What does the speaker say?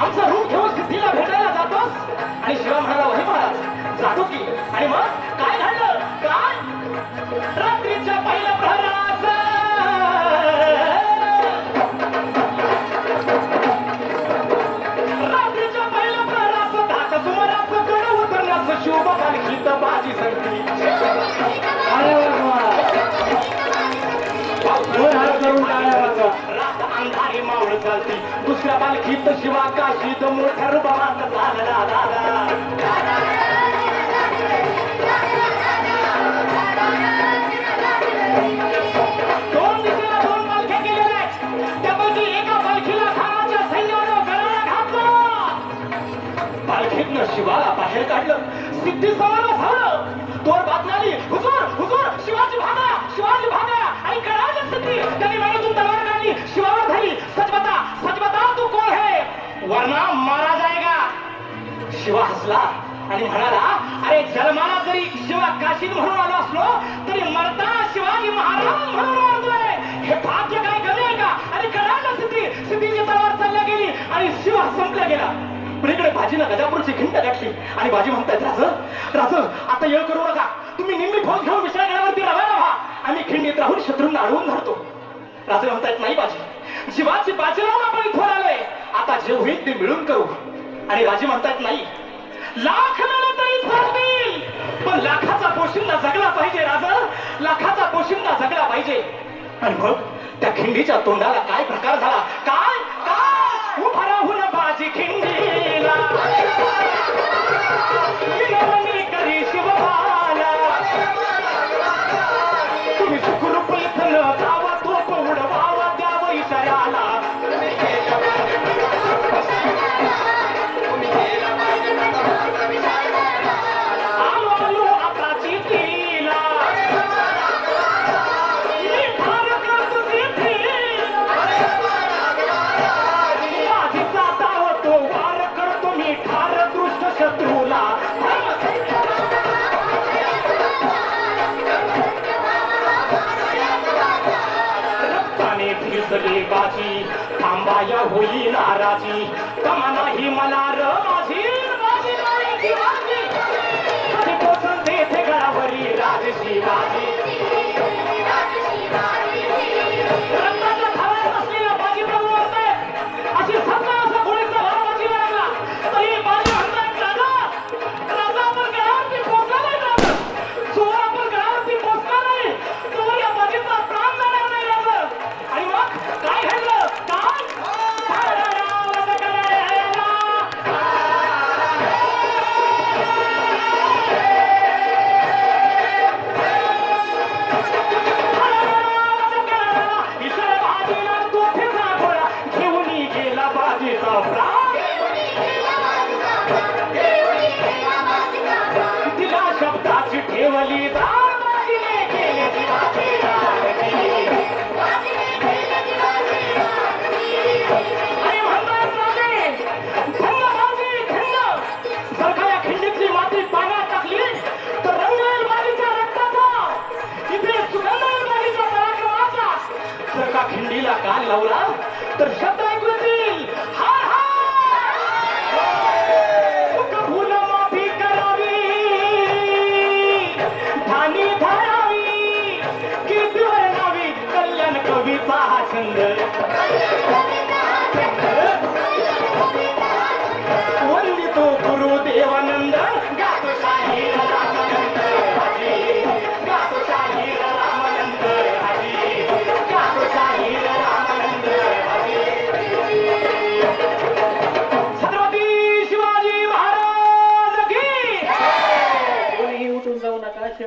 आमचं रूप घेऊन सिद्धीला भेटायला जातोस आणि शिवा म्हणाला वही महाराज जातो की. आणि मग काय घडलं काय रात्रीच्या पहिल्या प्रहरास रात्रीच्या पहिल्या प्रहरास दहाच्या सुमारास गड उतरण्यास शिवबा पालखीत बाजी संगती. रात अंधारी मावळ चालती दुसऱ्या पालखीत शिवा काशीत मोठ्या रूपात झाला दादा. दोन दिशेला दोन पालख्या गेलेल्या आहेत. त्यापैकी एका पालखीला खानाच्या सैन्यानं गळाला घातलं. पालखीतनं शिवाला बाहेर काढलं. सिद्धी समोर बसवलं. तोर बातमी आली हुजूर हुजूर शिवाजी भागा शिवाजी भागा. आणि कळालं सिद्धी त्यांनी मनातून तलवार काढली शिवावर धरली. सच बता तू कोण है वरना मारा जाएगा. शिवा हसला आणि म्हणाला अरे जन्माला जरी शिवा काशीत म्हणून आलो असलो तरी मरताना शिवाजी महाराज म्हणून मरतोय. हे भाग्य काय कमी आहे का. आणि कळालं सिद्धीची तलवार चालल्या गेली आणि शिवा संपला गेला. पण इकडे बाजीनं गजापूरची खिंड गाठली आणि बाजी म्हणतायत राज आता येळ करू नका. तुम्ही निम्मी फौज घेऊन विशाळगडावरती रवाना व्हा. आम्ही खिंडीत राहून शत्रूंना अडवून धरतो. राजे म्हणतायत नाही बाजी जीवाची बाजी लावून आपण इथवर आलोय. आता जे होईल ते मिळून करू. आणि राजे म्हणतायत नाही लाख मिळालं तरी चालतील पण लाखाचा पोशिंदा जगला पाहिजे राजा. लाखाचा पोशिंदा जगला पाहिजे. आणि मग त्या खिंडीच्या तोंडाला काय प्रकार झाला काय काय उभा राहून बाजी खिंडीला विनवणी करी शिवबाला. तुम्ही सुखरूप इथं न जावा तो उडवावा द्यावं इशाऱ्याला. आलो आता चिठीला मी ठार करतो चिठीला. माझीचा धावतो वार करतो मी ठार दृष्ट शत्रूला. रक्ताने फिरसली बाजी थांबाया होई नाराजी. कमा नाही मला र माझी बाजी नाही शिवाजी. कधी पोचून देते गळावरी राज शिवाजी. रक्ताच्या थाव्यात असलेल्या बाजी प्रभू म्हणतायत अशी सत्ता असा गोळीचा भार बाजीला लागला तरी बाजी म्हणतायत राजा आपण गळावरती पोचला नाही राजा. चोर आपण गळावरती पोचला नाही तोवर या बाजीचा प्राण जाणार नाही राजा. आणि मग काय घडलं काय तिला शब्दाची ठेवली बाजीने केली जीवाची राखी. आणि म्हणतात राजे खंड बाजी खंड. जर का या खिंडीतली माती पाण्यात टाकली तर रंग येईल बाजीच्या रक्ताचा. इथे सुगंध येईल बाजीच्या पराक्रमाचा. जर का खिंडीला कान लावला तर शब्द ऐकू येतील हाय हाय. भूल माफी करावी ठाणी धरावी कीर्ती वर्णावी कल्याण कवीचा हा छंद.